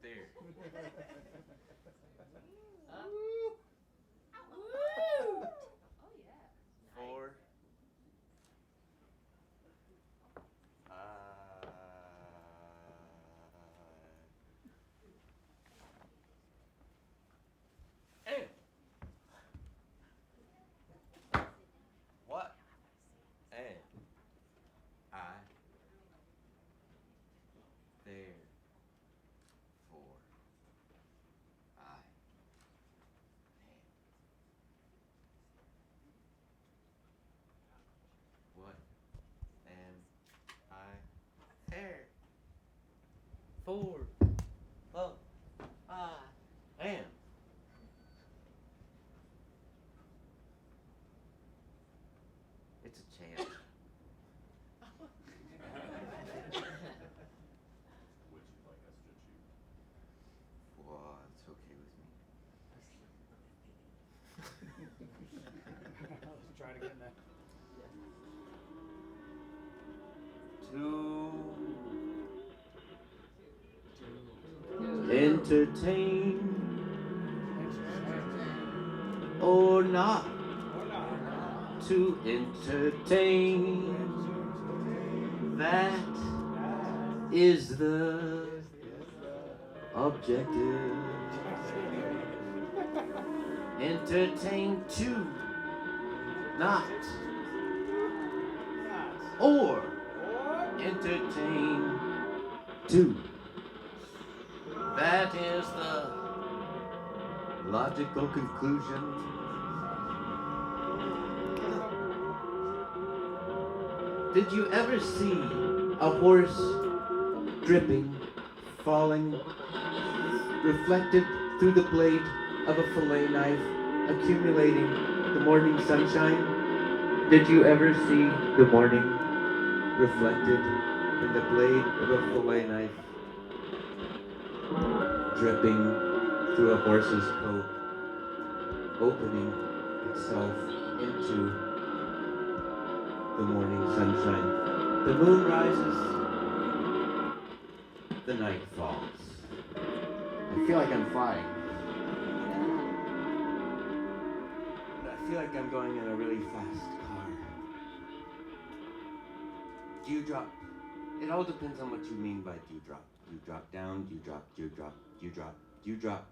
there. Woo! Oh yeah. For I am. What am I there for? I am. What am I there for? Well, I am. It's a chant. Would you like us to choose? Well, it's okay with me. Let's try to get in that. To entertain or not to entertain, that is the objective. Entertain to not or entertain to, that is the logical conclusion. Did you ever see a horse dripping, falling, reflected through the blade of a fillet knife, accumulating the morning sunshine? Did you ever see the morning reflected in the blade of a fillet knife, dripping through a horse's coat, opening itself into the morning sunshine? The moon rises, the night falls. I feel like I'm flying. But I feel like I'm going in a really fast car. Dewdrop. It all depends on what you mean by dewdrop. Dewdrop down, dewdrop, dewdrop, dewdrop, dewdrop,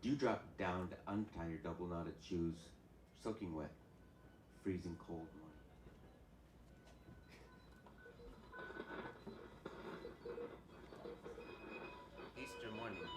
dewdrop down to untie your double knotted shoes. Soaking wet. Freezing cold morning. Easter morning.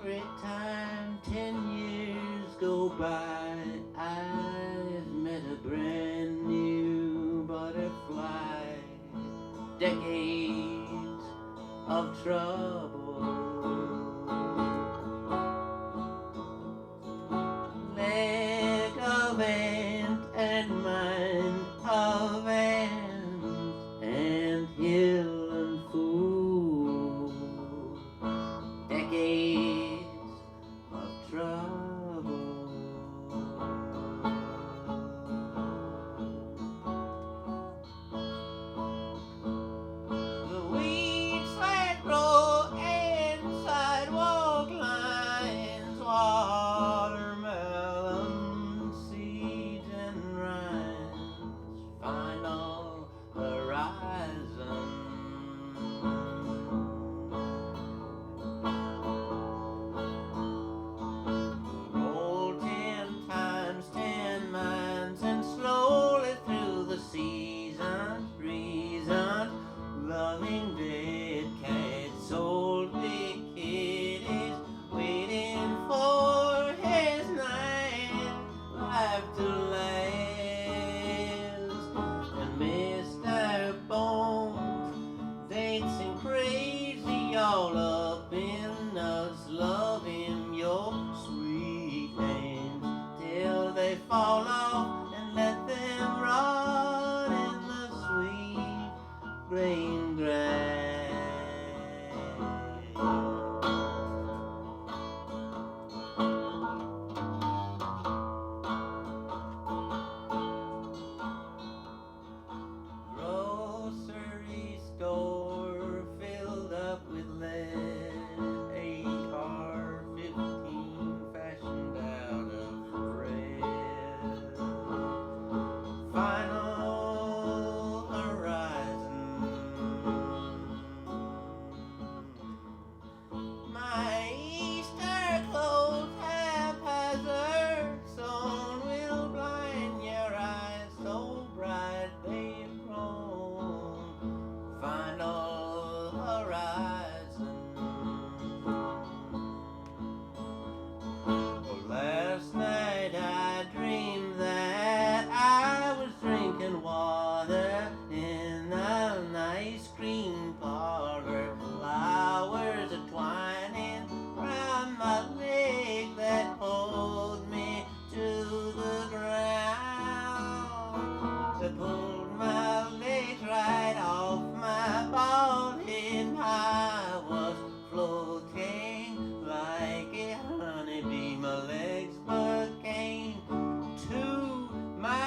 Every time 10 years go by, I've met a brand new butterfly. Decades of trouble, leg of ant and mind of ant, and hill and fool. Decades of trouble. The weeds that grow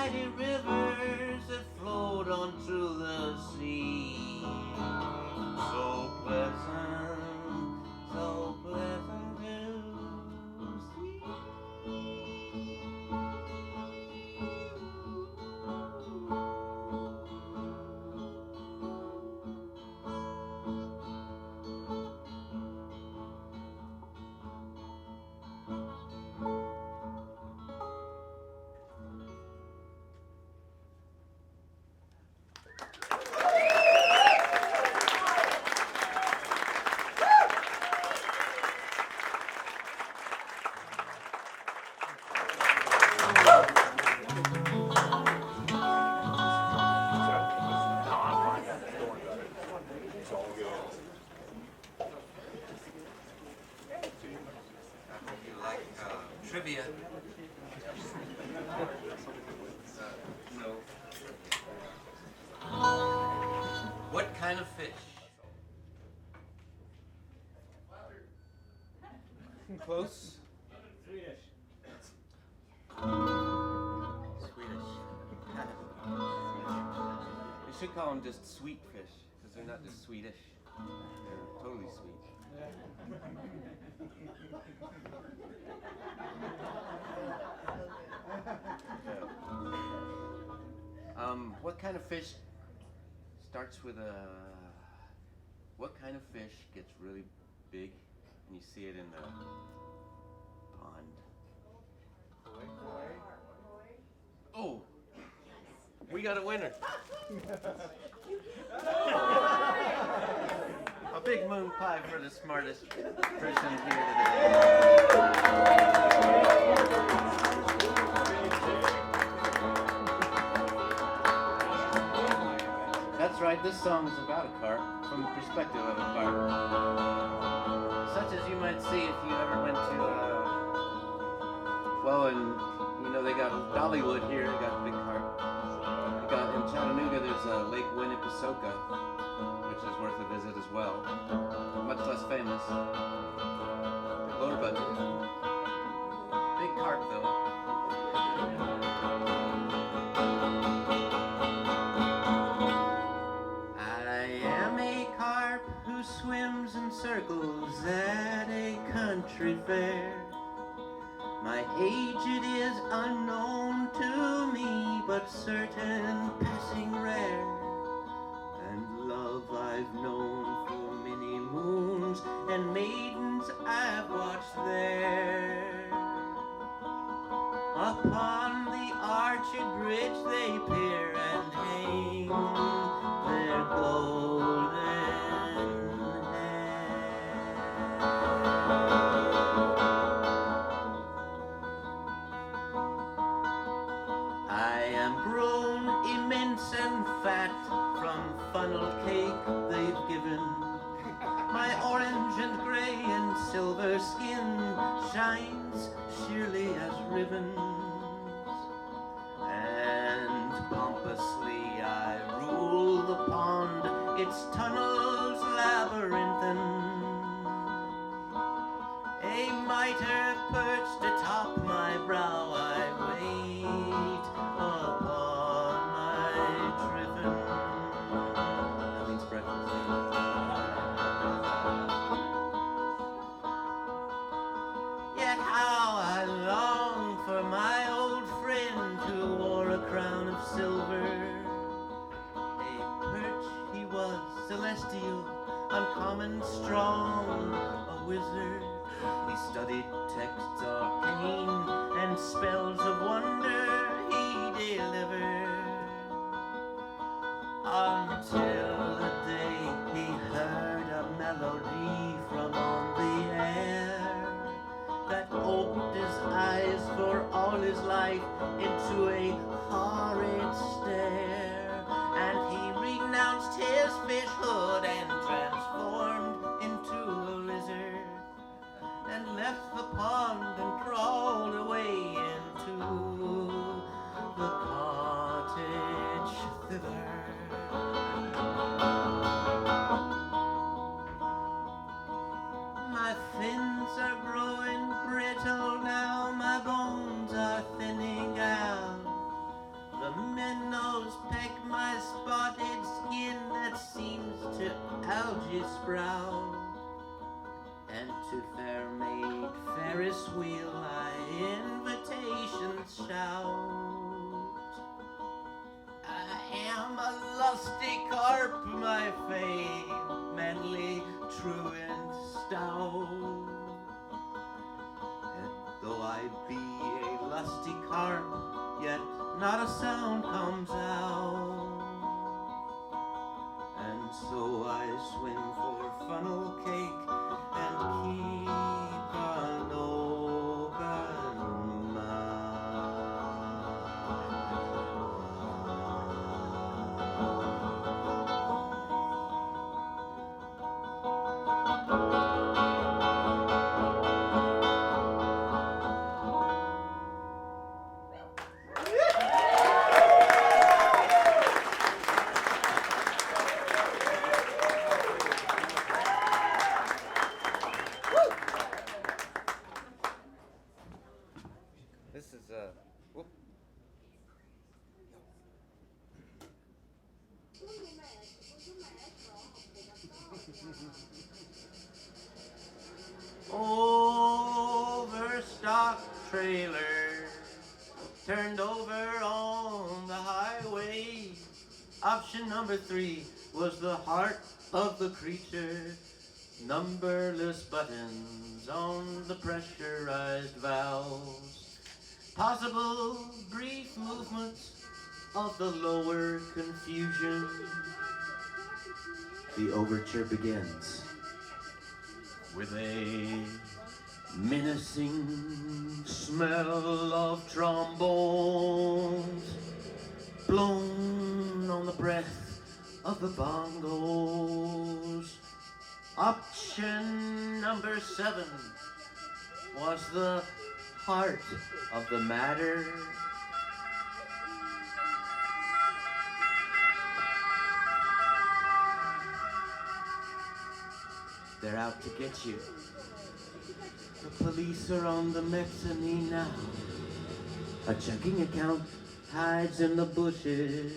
mighty rivers that flowed onto the sea. So pleasant, so pleasant to see. Trivia. No. What kind of fish? Close. Swedish. You should call them just sweet fish, because they're not just Swedish. They're totally sweet. What kind of fish starts with a... What kind of fish gets really big and you see it in the pond? Oh! We got a winner! A big moon pie for the smartest person here today. That's right, this song is about a carp, from the perspective of a carp. Such as you might see if you ever went to, they got Dollywood here, they got big carp. They got, in Chattanooga, there's Lake Winnipesaukee, which is worth a visit as well. Much less famous. Lower budget. Big carp, though. Swims in circles at a country fair. My age it is unknown to me, but certain passing rare. And love I've known for many moons, and maidens I've watched there. Upon the arched bridge they peer and hang their golden and fat from funnel cake they've given. My orange and gray and silver skin shines sheerly as ribbons. And pompously I rule the pond, its tunnels labyrinthine. A mitre perched atop my brow, I wait upon Triffin. That means breakfast. Yet how I long for my old friend who wore a crown of silver. A perch he was, celestial his brow, and to fair maid Ferris wheel I invitations shout. I am a lusty carp, my fame, manly, true, and stout. And though I be a lusty carp, yet not a sound comes out. And so I swim for funnel cake and keep an open mouth. This is whoop. Overstocked trailer turned over on the highway. Option number 3 was the heart of the creature. Numberless buttons on the pressurized valves. Possible brief movements of the lower confusion. The overture begins with a menacing smell of trombones blown on the breath of the bongos. Option number 7 was the heart of the matter. They're out to get you. The police are on the mezzanine now. A checking account hides in the bushes.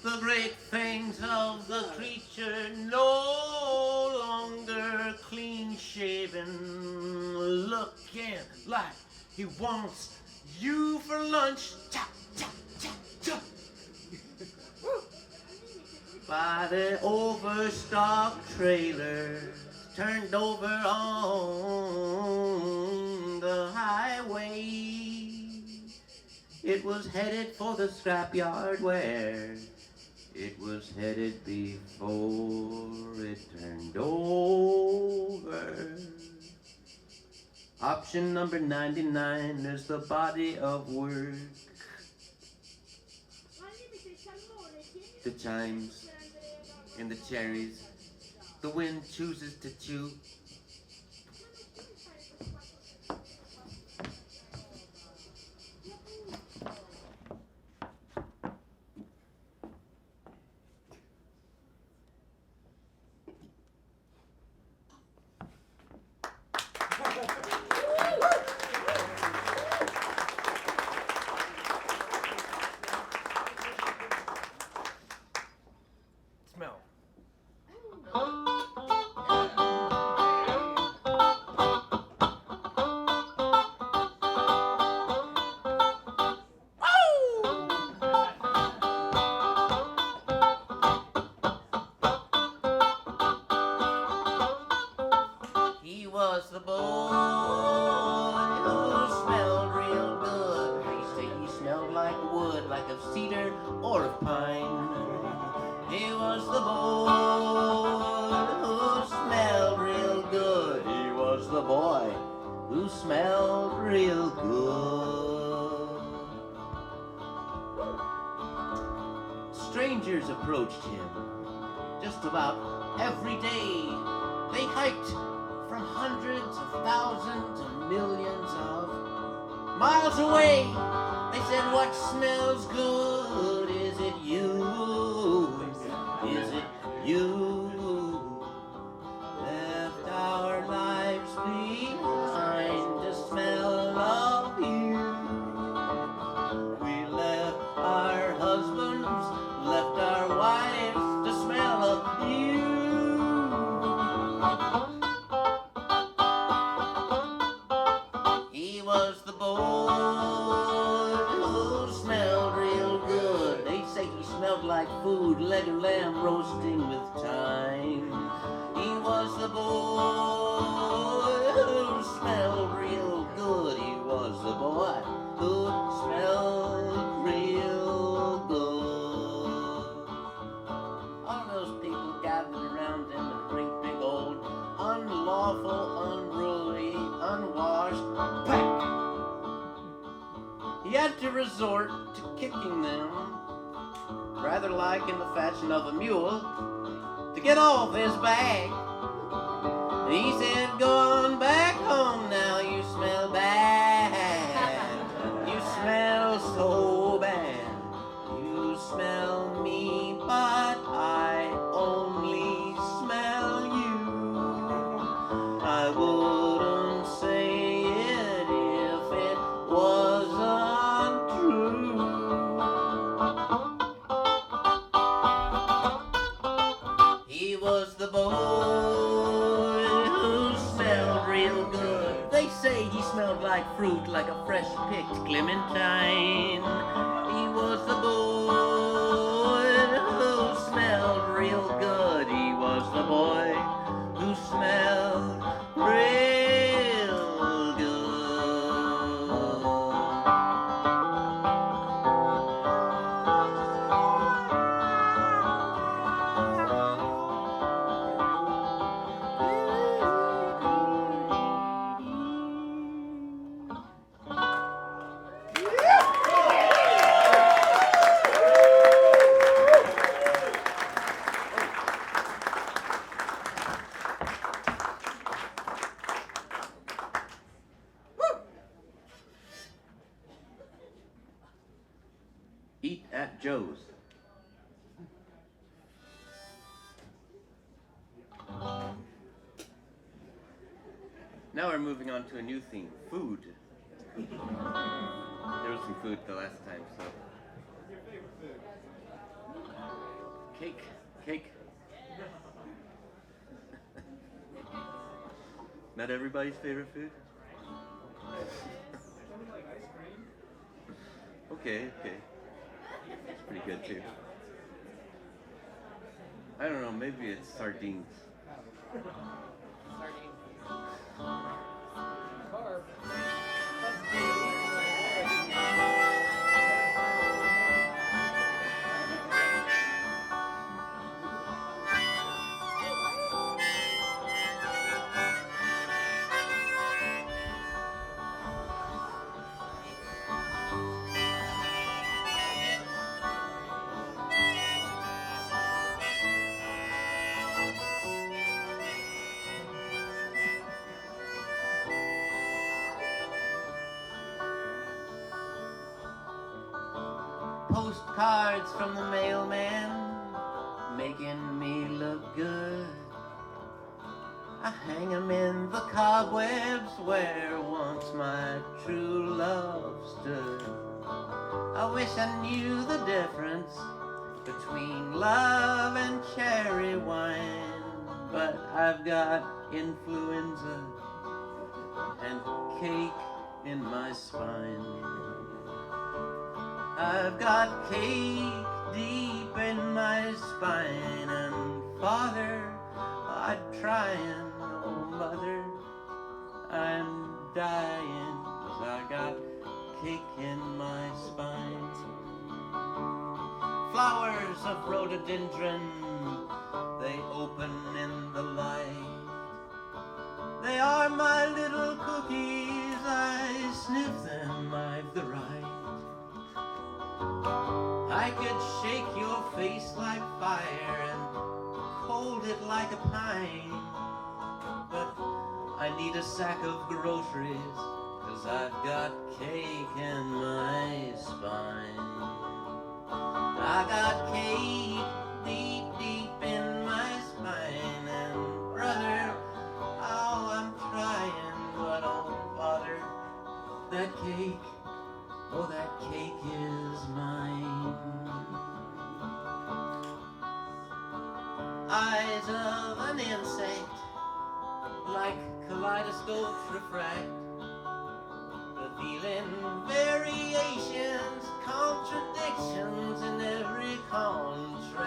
The great fangs of the creature no longer clean shaven, looking like he wants you for lunch. Cha, cha, cha, cha. By the overstocked trailer turned over on the highway. It was headed for the scrapyard where it was headed before it turned over. Option number 99 is the body of work. The chimes and the cherries, the wind chooses to chew. Smell. He was the boy who smelled real good. They say he smelled like wood, like of cedar or of pine. He was the boy who smelled real good. He was the boy who smelled real good. Strangers approached him just about every day. They hiked from hundreds of thousands and millions of miles away. They said, what smells good? Is it you? Is it you? Left our lives behind to smell of you. We left our husbands, left our wives to smell of you. food, leg of lamb roasting with thyme. He was the boy who smelled real good. He was the boy who smelled real good. All those people gathered around him in a great big old unlawful, unruly, unwashed pack. He had to resort to kicking them, rather like in the fashion of a mule, to get off his back. He said, go on back home now, you smell bad. You smell so bad. You smell me, but I only smell you. I wouldn't say it if it wasn't true. He was the boy who smelled real good. They say he smelled like fruit, like a fresh picked clementine. He was the boy who smelled real good. He was the boy who smelled real good. Eat at Joe's. Now we're moving on to a new theme, food. There was some food the last time, so. Cake. Not everybody's favorite food? Okay. It's pretty good too. I don't know, maybe it's sardines. Postcards from the mailman, making me look good. I hang 'em in the cobwebs where once my true love stood. I wish I knew the difference between love and cherry wine, but I've got influenza and cake in my spine. I've got cake deep in my spine, and Father, I'm trying, oh Mother, I'm dying, 'cause I got cake in my spine. Flowers of rhododendron, they open in the light. They are my little cookies, I sniff them, I've the right. I could shake your face like fire and hold it like a pine, but I need a sack of groceries, 'cause I've got cake in my spine. I got cake deep, deep in my spine, and brother, oh, I'm trying, but oh, Father, that cake, oh, that cake is mine. Eyes of an insect, like kaleidoscopes refract, revealing variations, contradictions in every contrast.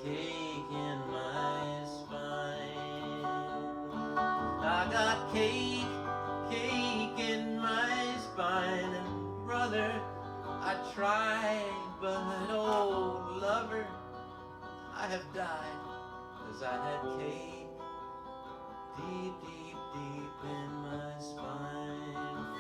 cake in my spine. I got cake in my spine. And brother, I tried, but oh lover, I have died, 'cause I had cake deep, deep, deep in my spine.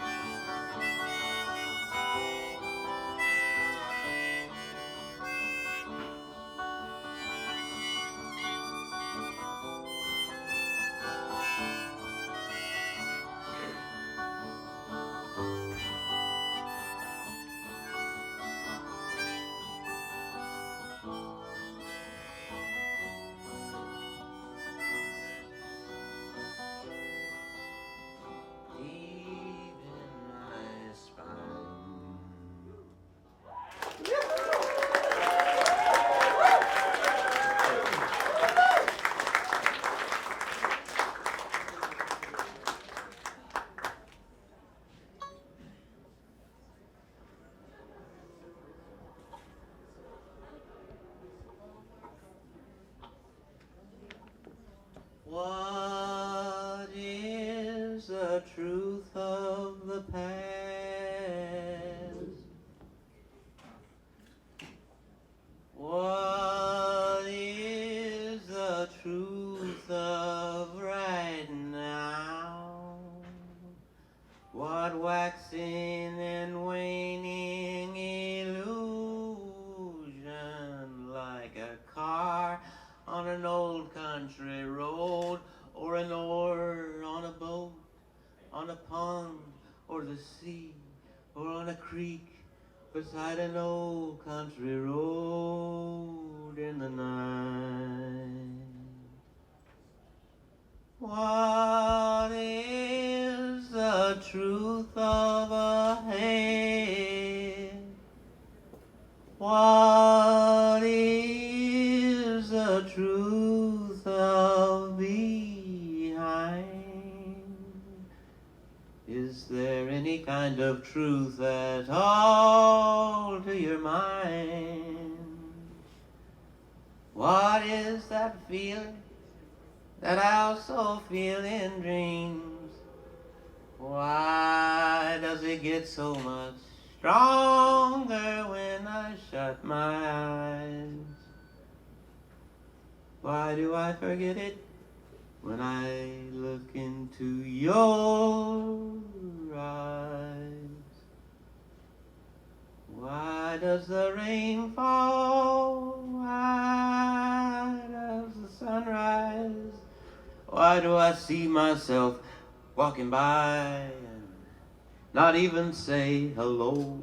Deep in my spine. What is the truth of the past? What is the truth of right now? What waxing and waning illusion, like a car on an old country road, or an oar on a boat, on a pond or the sea, or on a creek beside an old country road in the night. What is the truth of a head? What is the truth of behind? Is there any kind of truth at all to your mind? What is that feeling that I also feel in dreams? Why does it get so much stronger when I shut my eyes? Why do I forget it when I look into your eyes? Why does the rain fall? Why does the sun rise? Why do I see myself walking by and not even say hello?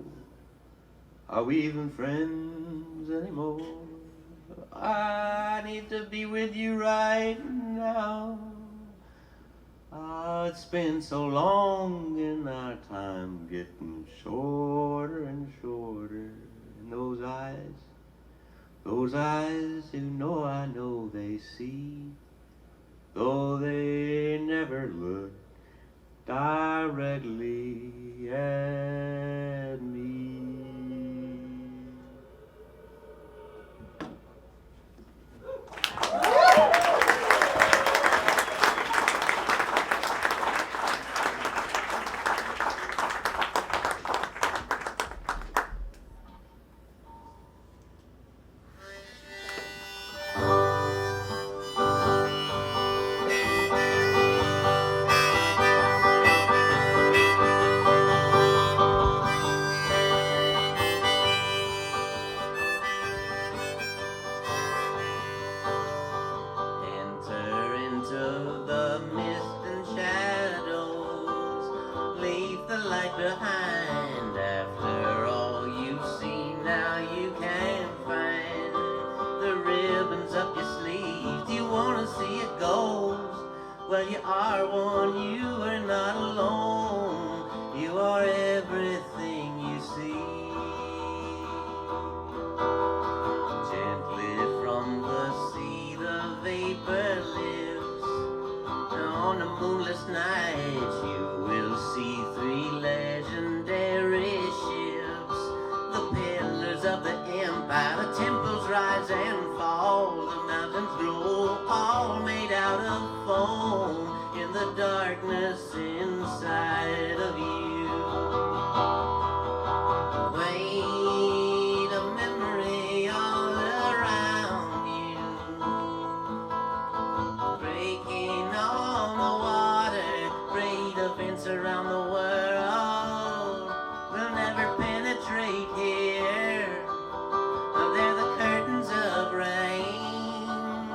Are we even friends anymore? I need to be with you right now. It's been so long and our time getting shorter and shorter. And those eyes who know I know they see, though they never look directly at me. Behind. After all you've seen, now you can't find the ribbons up your sleeve. Do you want to see a ghost? Well, you are one, you are not alone. You are everything you see. Gently from the sea the vapor lifts. On a moonless night you will see three legendary ships, the pillars of the empire. The temples rise and fall, the darkness inside of you. Weight of memory all around you, breaking on the water, great events around the world will never penetrate here. They're the curtains of rain,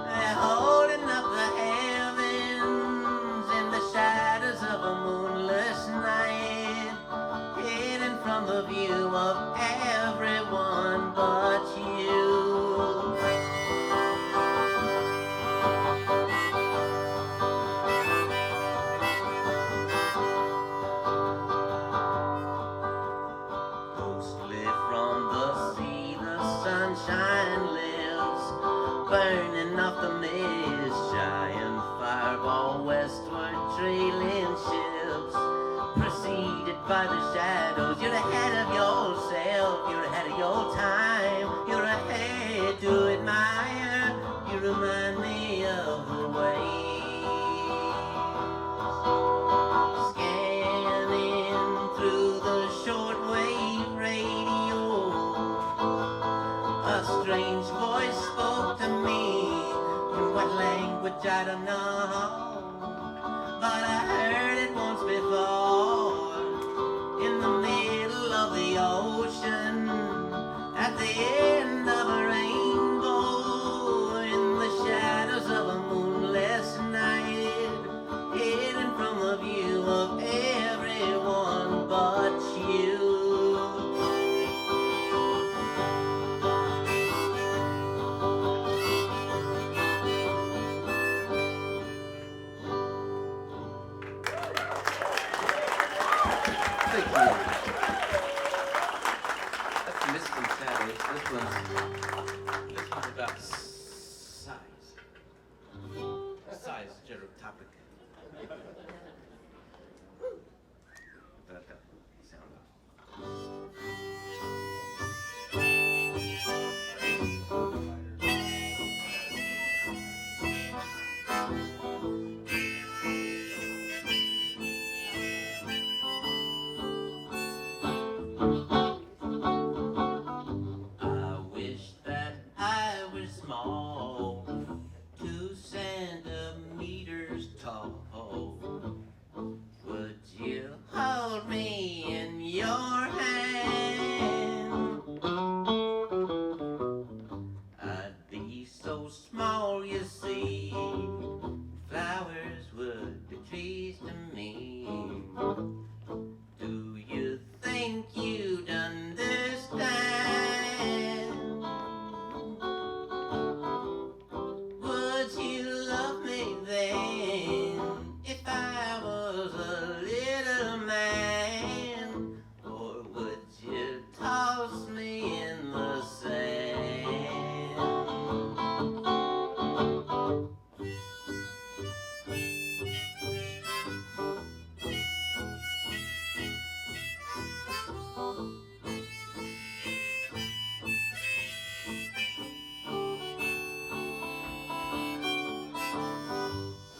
they're holding up the heavens in the shadows of a moonless night, hidden from the view of everyone but you. Ghostly from the sea, the sunshine lives, burning off the mist, giant fireball westward trailing ships, preceded by the shadows. You're ahead of yourself, you're ahead of your time, you're ahead to admire, you remind me of the waves, scanning through the shortwave radio. A strange voice spoke to me in what language I don't know, but I heard it once before in the middle of the ocean, at the end of a rainbow, in the shadows of a moonless night, hidden from the view of everyone but you. Thank you. That's Mist and Shadows. This one's about size. Size, general topic. That sound off. I wish that I was small, 2 centimeters tall. Would you hold me in your hand? I'd be so small, you see, flowers would be trees to me. Do you think you'd understand? Would you love me then if I was a little man? Or would you toss me in the sand?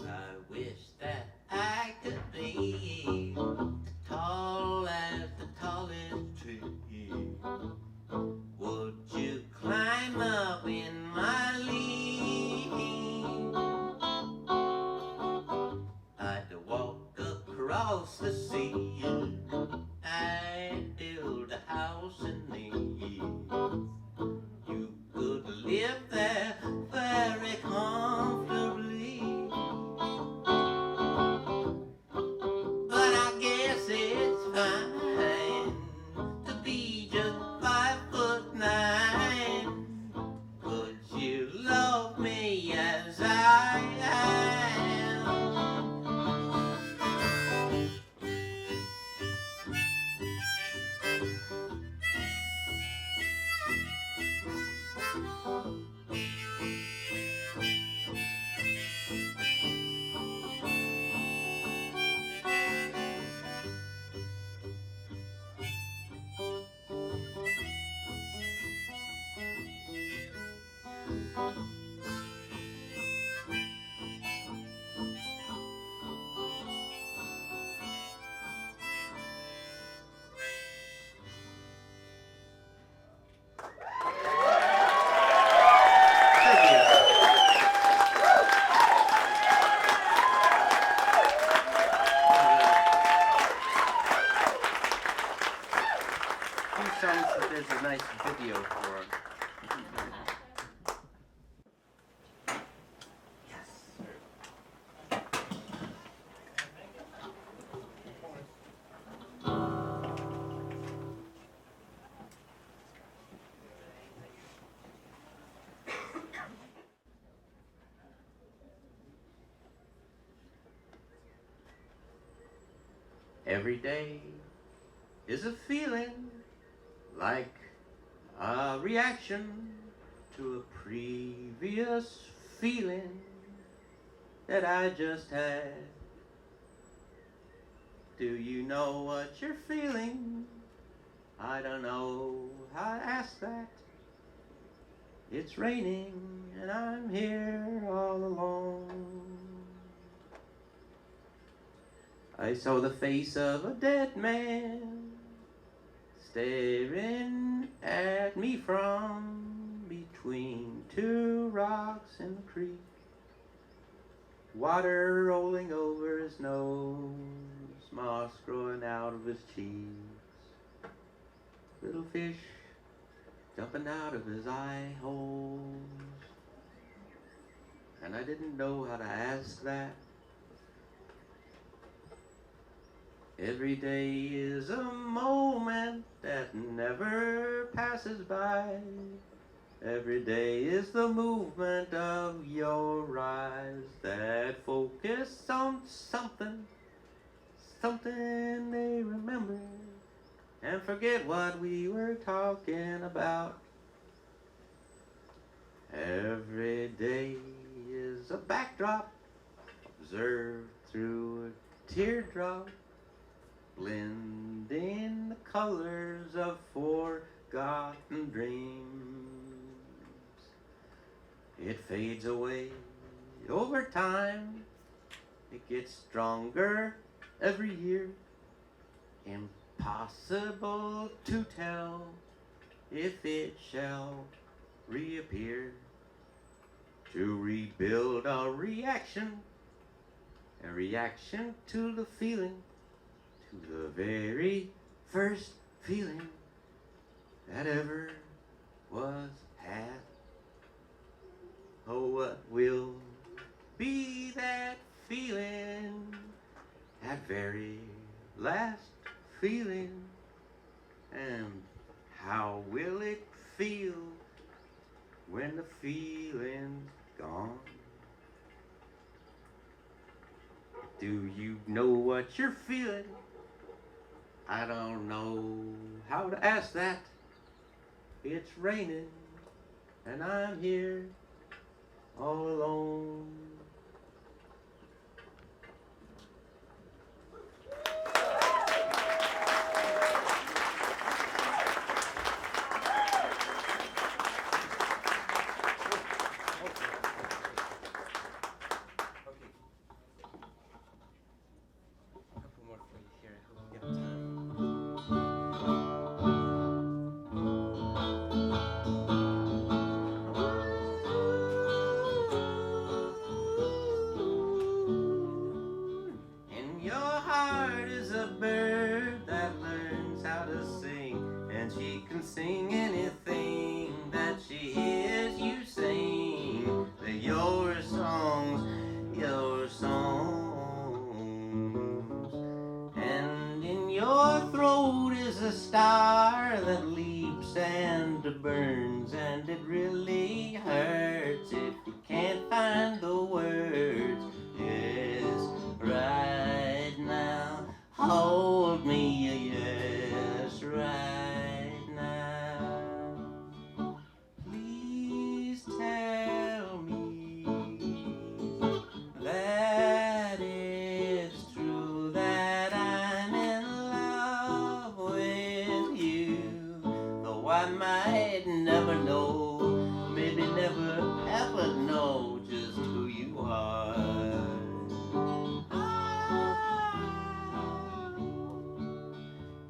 I wish that I could be tall as the tallest tree. Would you climb up in my league? I'd walk across the sea, I'd build a house in thee. You could live there very comfortably. But I guess it's fine to be just 5'9". Could you love me as I am? Every day is a feeling like a reaction to a previous feeling that I just had. Do you know what you're feeling? I don't know how to ask that. It's raining and I'm here all alone. I saw the face of a dead man staring at me from between two rocks in the creek. Water rolling over his nose, moss growing out of his cheeks, little fish jumping out of his eye holes. And I didn't know how to ask that. Every day is a moment that never passes by. Every day is the movement of your eyes that focus on something they remember and forget what we were talking about. Every day is a backdrop observed through a teardrop, blending the colors of forgotten dreams. It fades away over time. It gets stronger every year. Impossible to tell if it shall reappear. To rebuild a reaction to the feeling, to the very first feeling that ever was had. Oh, what will be that feeling, that very last feeling, and how will it feel when the feeling's gone? Do you know what you're feeling? I don't know how to ask that. It's raining and I'm here all alone. Sing anything that she hears you sing. They're your songs. And in your throat is a star that leaps and burns, and it really hurts if you can't find the words. Yes, right now, hold me, yes, right. I might never know, maybe never ever know just who you are.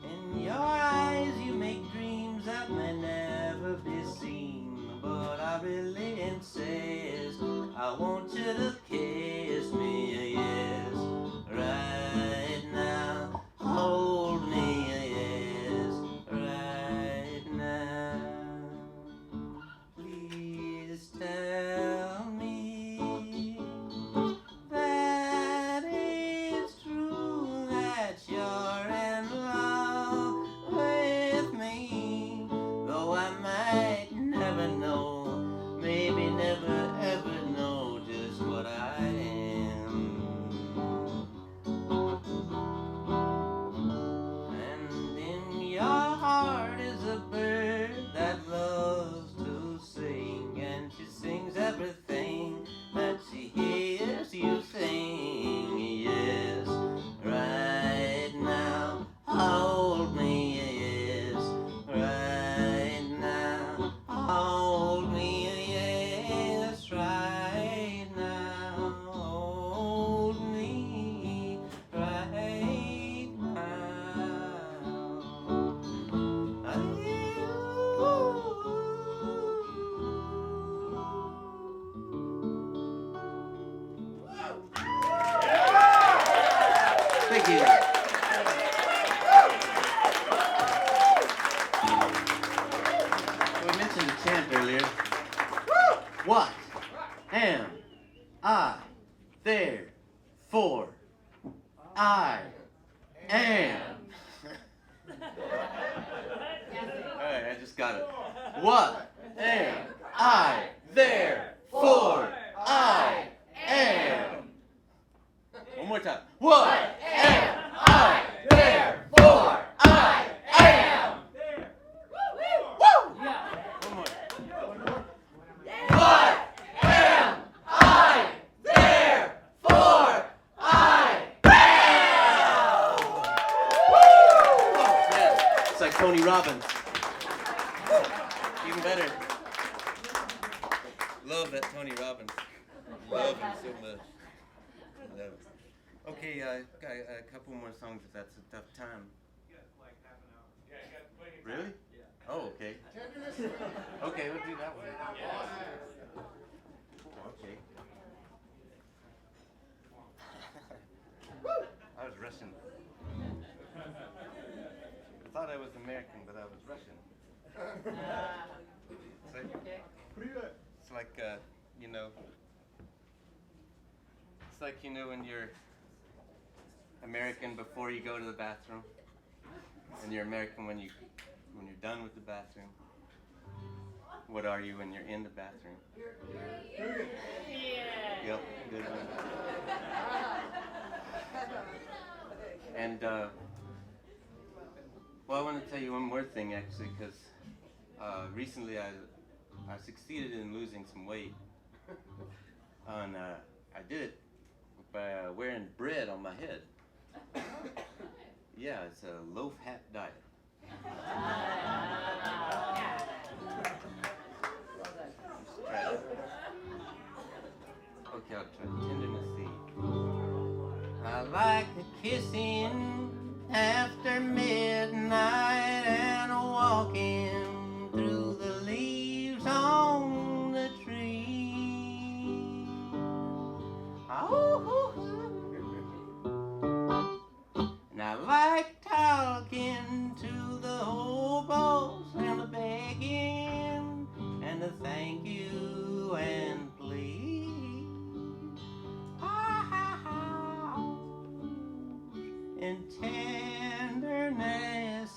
In your eyes you make dreams that may never be seen, but I really insist I want you to kiss me, yes, right now, hold me, yes, right now. Please tell me that it's true that you're in love with me, though I might never know, maybe never ever know just what I am I, therefore I am. Alright, I just got it. What am I, therefore I am. One more time. What am I, therefore I am. Woo! One more. What am I, therefore I am. Oh, man. It's like Tony Robbins. Even better. Love that Tony Robbins. Love him so much. Love it. Okay, got a couple more songs if that's a tough time. You got like half an hour. Yeah, you got plenty of time. Really? Yeah. Oh, okay. Okay, we'll do that one. Okay. I was Russian. I thought I was American, but I was Russian. It's like, it's like, when you're American before you go to the bathroom, and you're American when you're done with the bathroom. What are you when you're in the bathroom? Yep, good one. And, well, I want to tell you one more thing, actually, because recently I succeeded in losing some weight. And I did it by wearing bread on my head. Yeah, it's a loaf hat diet. Try it. Okay, I'll try tenderness seed. I like kissing after midnight and walking through the leaves on the tree. Oh, and I like talking to the hobos and the begging and the thank you and please. And tenderness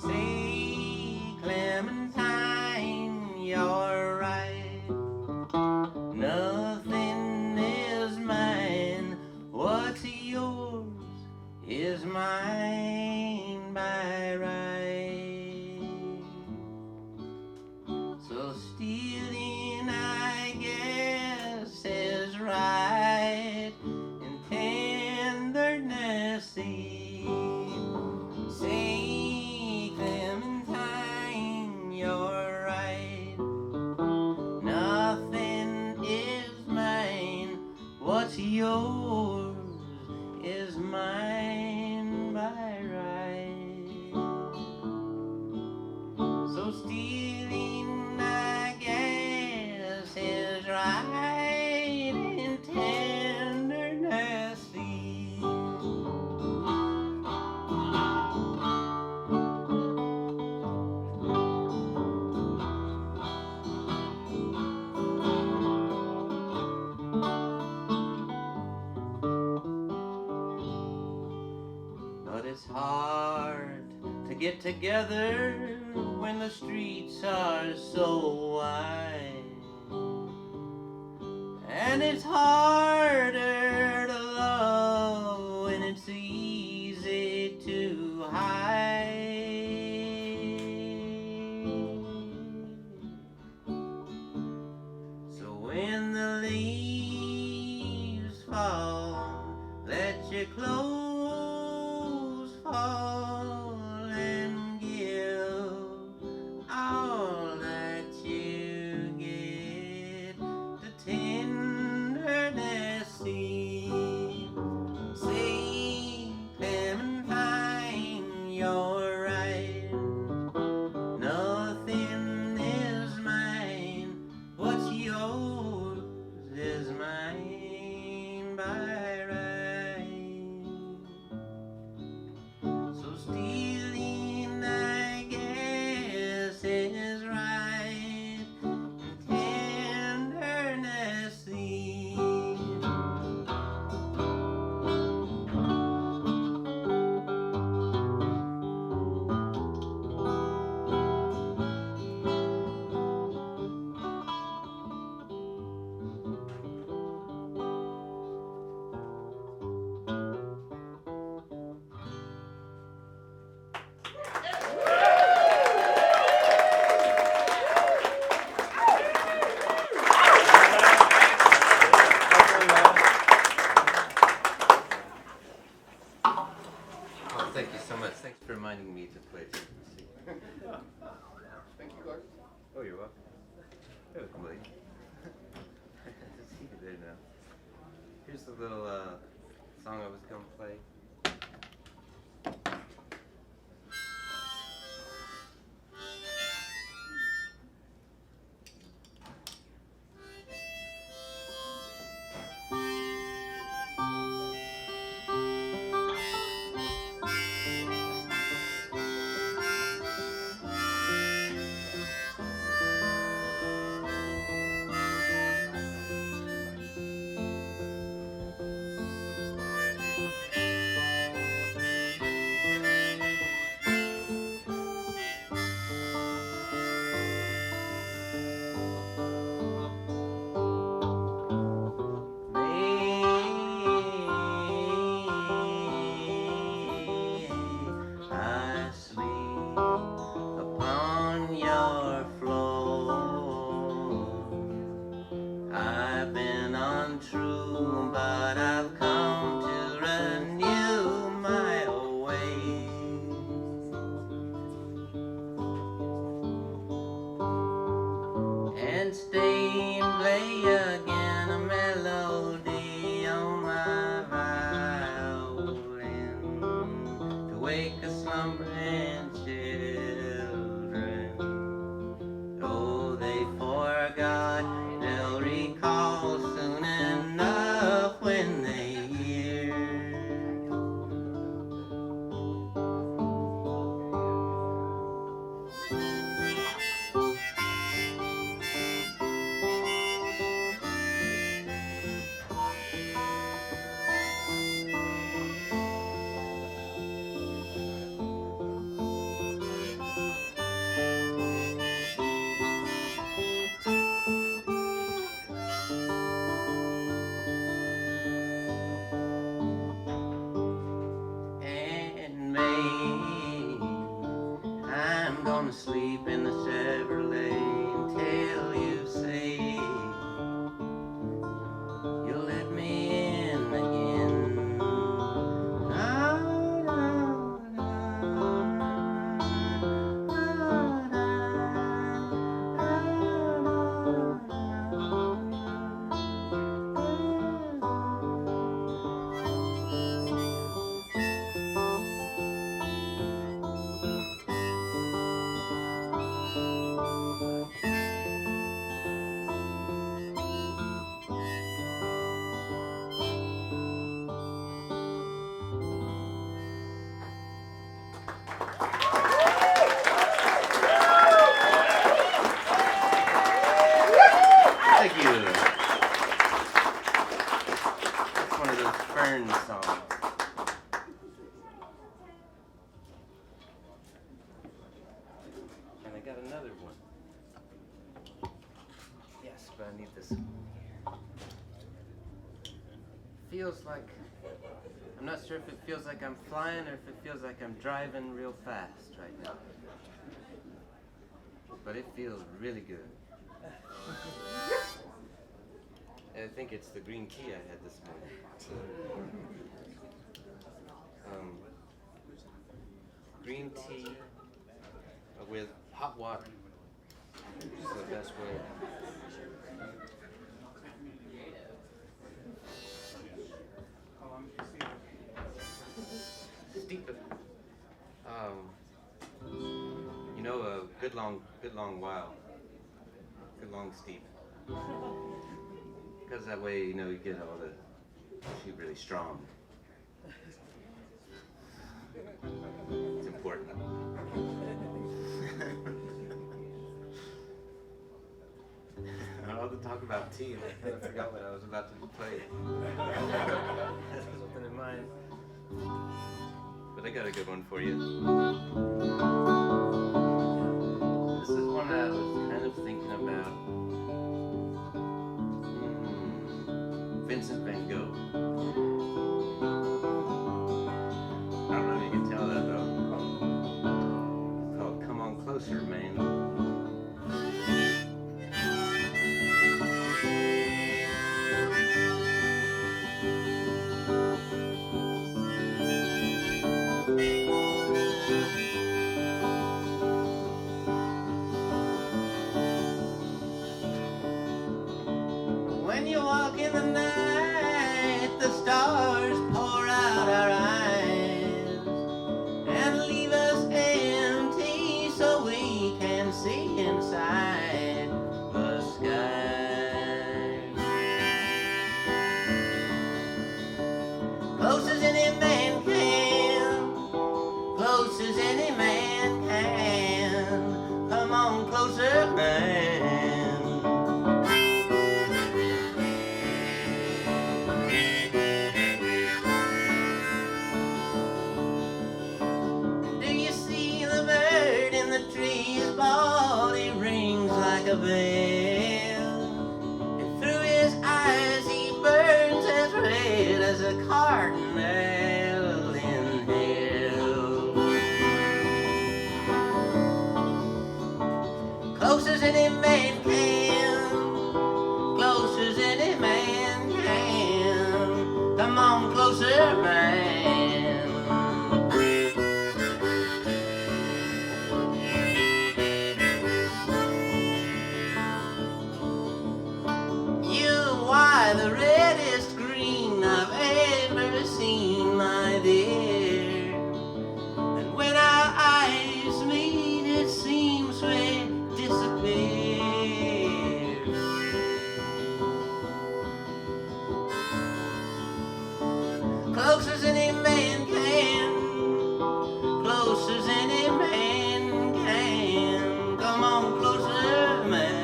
say Clementine, you're right. Nothing is mine. What's yours is mine by right. So stealing, I guess, is right. And tenderness say Clementine, you're right. Nothing is mine. What's yours is mine by right. So stealing, I guess, is right. And tenderness but it's hard to get together when the streets are so wide. And it's harder to love when it's easy to hide. So when the leaves fall, let your clothes fall and give all that you get to tenderness. Say, Clementine, you're right. Nothing is mine. What's yours is mine by right. reminding me to play Tennessee. Thank you, Clark. Oh, you're welcome. You're welcome, buddy. See you there now. Here's the little song I was gonna play. I sleep upon your floor. I've been untrue, but I've come to renew my ways. And stay and play again a melody on my violin to wake a slumbering children. Though they forgot, they'll recall soon enough when they hear. And maybe I'm gonna sleep in the Chevrolet until you say you'll let me in again. Thank you. It's one of those Fern songs. And I got another one. Yes, but I need this one here. Feels like, I'm not sure if it feels like I'm flying or if it feels like I'm driving real fast right now. But it feels really good. I think it's the green tea I had this morning. Green tea with hot water. It's the best way. Steep it. You know, a good long while. Good long steep. Because that way, you know, you get all the sheep really strong. It's important. All the talk about tea, I kind of forgot what I was about to play. That's something in mind. But I got a good one for you. This is one I was kind of thinking about. Vincent Van Gogh. I don't know if you can tell that though. It's called Come On Closer, Man. When you walk in the night, the stars pour out our eyes and leave us empty so we can see inside the sky. Close as any man can, close as any man can. Come on closer, man. Do you see the bird in the tree? His body rings like a bell, and through his eyes he burns as red as a cardinal in hell. Close as any man can, close as any man can. Come on closer, man. You are the reddest green I've ever seen, my dear. And when our eyes meet, it seems we disappear. Close as any man can, close as any man can. Come on closer, man.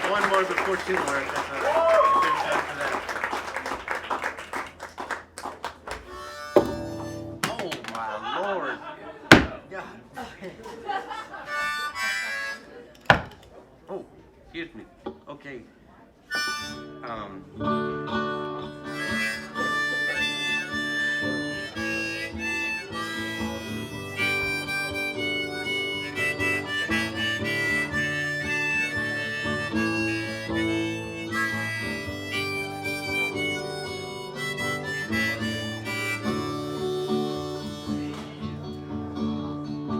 One more before two more. If that's all right. Oh my Lord! God. Oh, excuse me. Okay.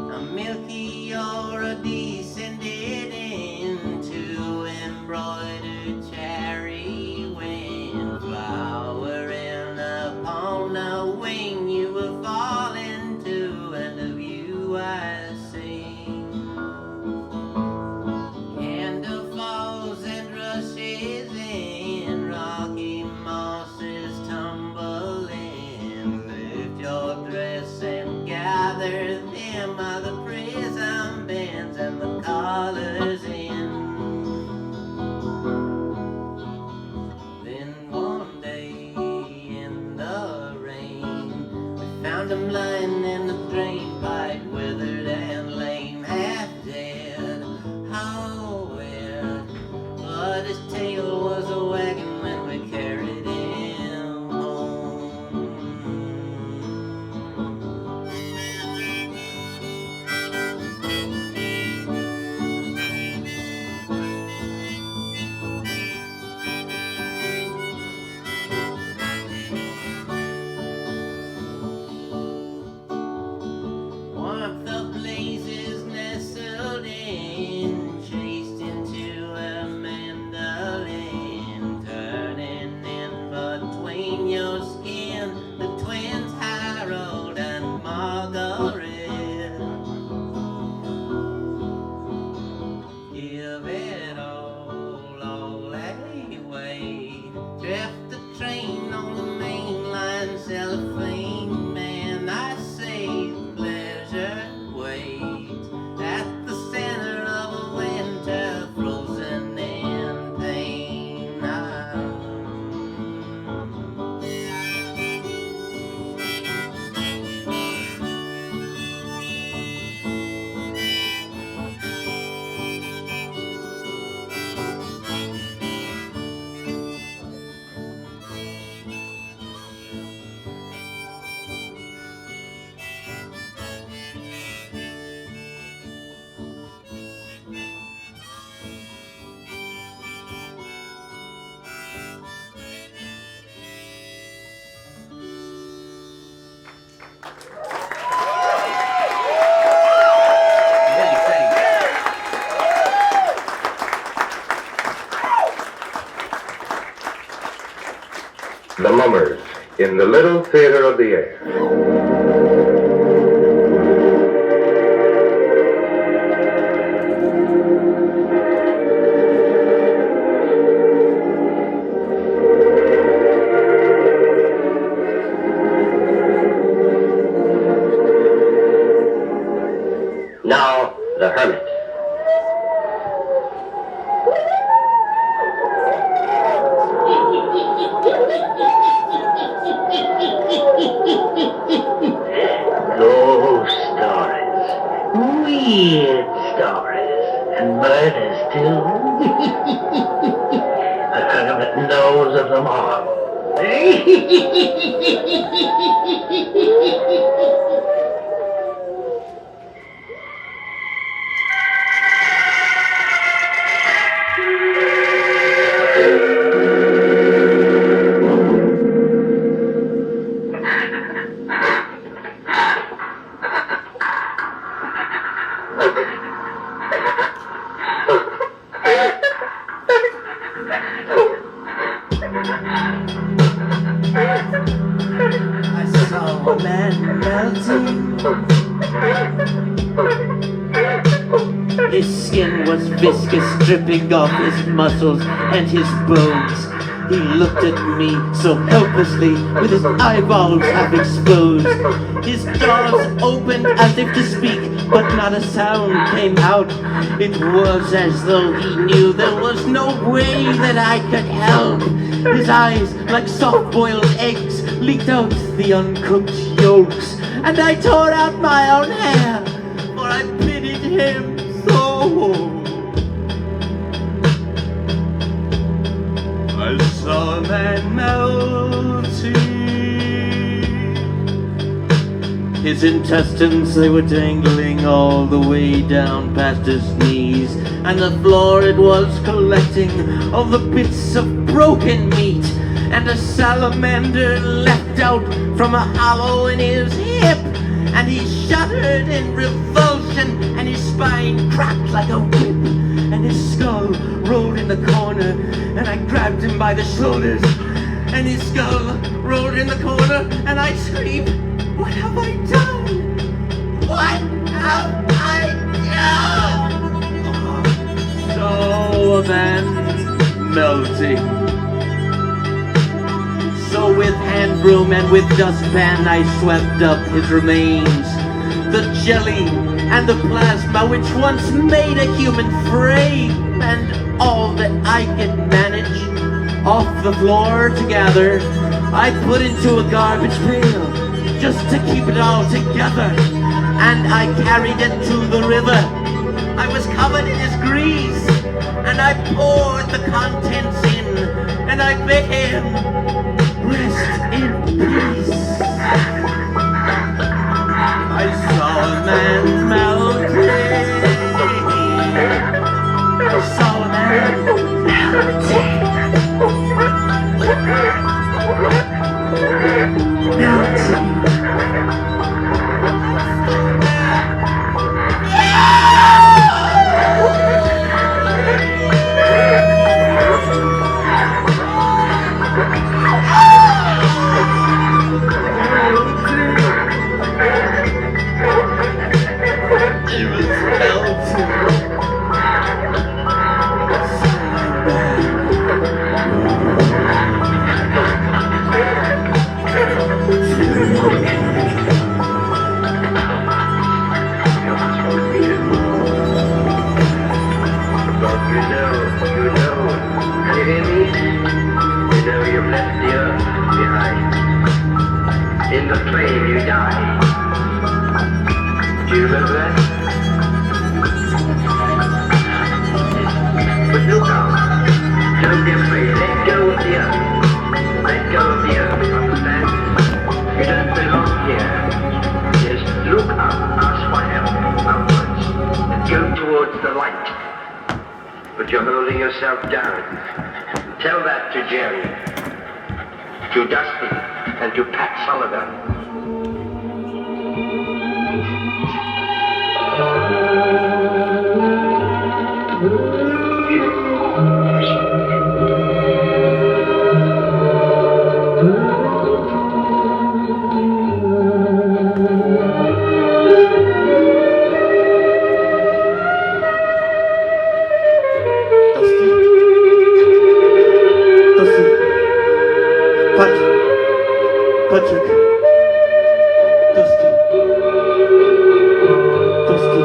A milky aura descended into embroidered cherry wind, flowering upon a wing you were falling to, and of you I sing. Candle falls and rushes in, rocky mosses tumble in, lift your dress and gather them are the prism bends and the collars in. Then one day in the rain, we found him lying in the drain pipe, withered and lame, half dead. Oh, well, but his tail was a wagging when we carried him home. Warmth of blazes nestled in, chased into a mandolin, turning in between your skin, the twins Harold and Margaret. Give it all anyway. Drift the train on the main line, cellophane man, I say pleasure waits at the center of a winter frozen in pain. The Mummers in the Little Theater of the Air. Now, the Hermit. Ghost stories. Weird stories. And murders, too. The Hermit knows of them all. I saw a man melting. His skin was viscous, dripping off his muscles and his bones. He looked at me so helplessly, with his eyeballs half exposed. His jaws opened as if to speak, but not a sound came out. It was as though he knew there was no way that I could help. His eyes, like soft-boiled eggs, leaked out the uncooked yolks. And I tore out my own hair, for I pitied him so. I saw a man melting. His intestines, they were dangling all the way down past his knees, and the floor it was collecting all the bits of broken meat, and a salamander leapt out from a hollow in his hip, and he shuddered in revulsion, and his spine cracked like a whip, and his skull rolled in the corner, and I grabbed him by the shoulders, and his skull rolled in the corner, and I screamed, "What have I done? What have I done?" So a man melting. So with hand broom and with dustpan I swept up his remains. The jelly and the plasma which once made a human frame, and all that I could manage off the floor to gather, I put into a garbage pail just to keep it all together, and I carried it to the river. I was covered in his grease, and I poured the contents in, and I bid him rest in peace. I saw a man melting. I saw a man melting. In the flame you die. Do you remember that? But look out. Don't be afraid. Let go of the earth. Let go of the earth, understand? You don't belong here. Just look up, ask for help, upwards, and go towards the light. But you're holding yourself down. Tell that to Jerry, to Dusty, and to Pat Sullivan. Patrick. Dusty. Dusty.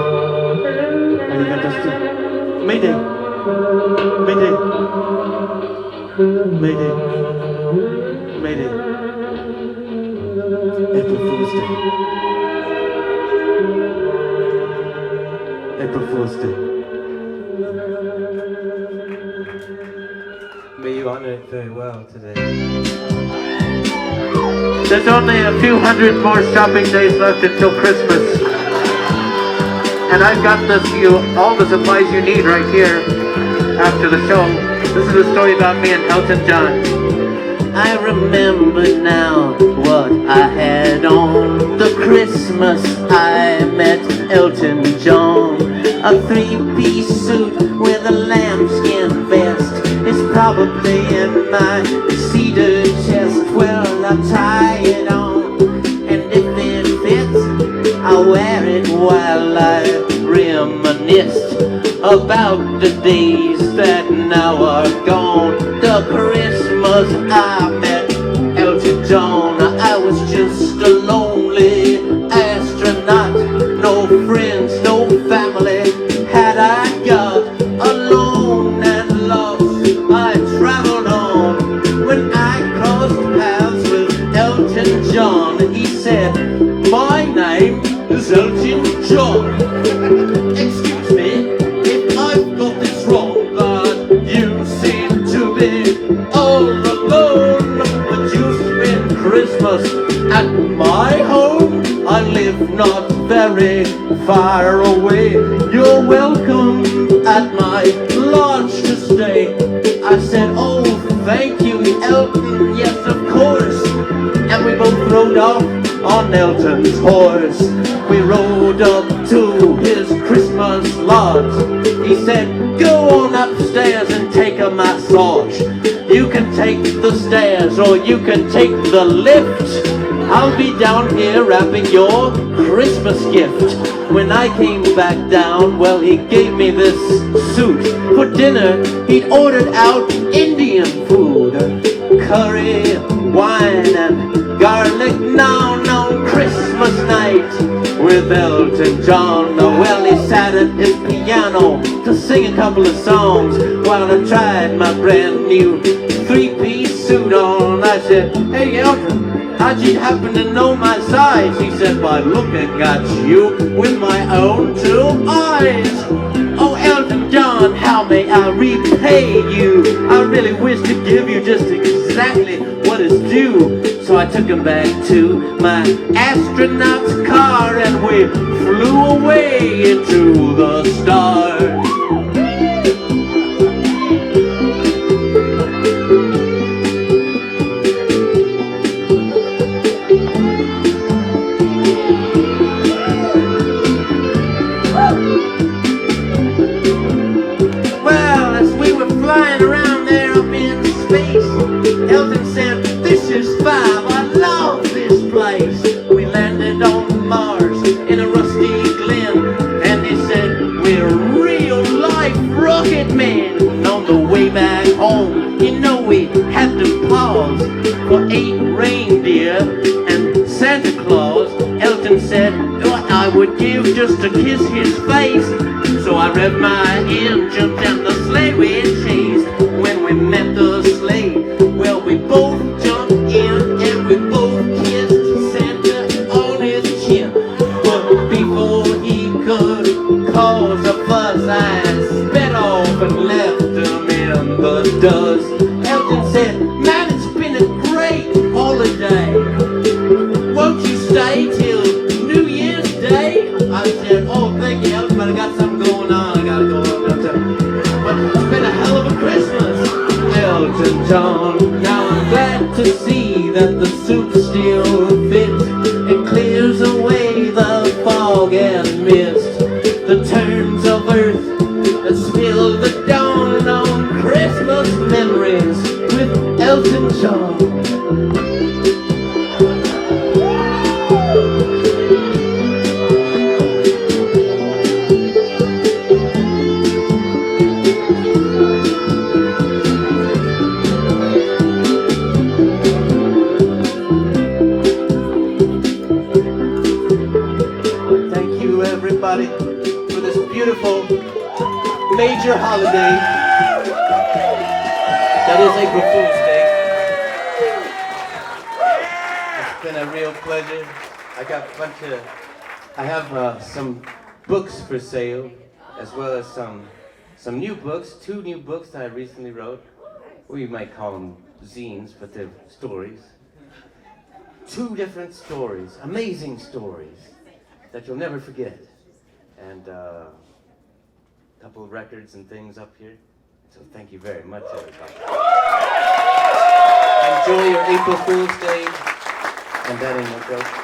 Arigato. Mayday. Mayday. Mayday. Mayday. April Fool's Day. April Fool's Day. May you honor it very well today. There's only a few hundred more shopping days left until Christmas. And I've got all the supplies you need right here after the show. This is a story about me and Elton John. I remember now what I had on the Christmas I met Elton John. A three-piece suit with a lambskin vest is probably in my cedar chest. Well, I tie it on, and if it fits, I wear it while I reminisce about the days that now are gone. The Christmas I met Elton John, I was just a lonely astronaut. No friends, no family had I got. Alone and lost, I traveled on. When I crossed paths with Elton John, he said, "My name is Elton John. Excuse me if I've got this wrong, but you seem to be all alone. But you spend Christmas at my home. I live not very far away. You're welcome at my lodge to stay." I said, "Oh, thank you, Elton, yes, of course." And we both rode off on Elton's horse. We rode up to his Christmas lodge. He said, "Go on upstairs and take a massage. You can take the stairs or you can take the lift. I'll be down here wrapping your Christmas gift." When I came back down, well, he gave me this suit. For dinner, he'd ordered out Indian food. Curry, wine, and garlic naan on Christmas night with Elton John. Well, he sat at his piano to sing a couple of songs while I tried my brand new three-piece suit on. I said, "Hey, Elton, how'd you happen to know my size?" He said, "By looking at you with my own two eyes." "Oh, Elton John, how may I repay you? I really wish to give you just exactly what is due." So I took him back to my astronaut's car and we flew away into the stars. Well, as we were flying around there up in space, Elton said, "This is fine, I love this place." We landed on Mars in a rusty glen, and he said, "We're real life rocket men." On the way back home, you know we had to pause for 8 reindeer and Santa Claus. Elton said, "What I would give just to kiss his face." So I revved my engines and the sleigh we chased. When we met the sleigh, well, we both jumped in and we both kissed Santa on his chin. But before he could cause a fuss, I sped off and left him in the dust. Elton said, "Man, it's been a great holiday. Won't you stay till New Year's Day?" I said, "Oh, thank you, Elton, but I got something going on. I gotta go up to." But it's been a hell of a Christmas, Elton John. Now I'm glad to see that the suit still fits. It clears away the fog and mist, the turns of earth that spill the dawn on Christmas memories with Elton John. major holiday. That is April Fool's Day. It's been a real pleasure. I have some books for sale, as well as some new books, 2 new books that I recently wrote. We might call them zines, but they're stories. 2 different stories, amazing stories that you'll never forget. And a couple of records and things up here. So thank you very much, everybody. Enjoy your April Fool's Day. And that ain't no joke.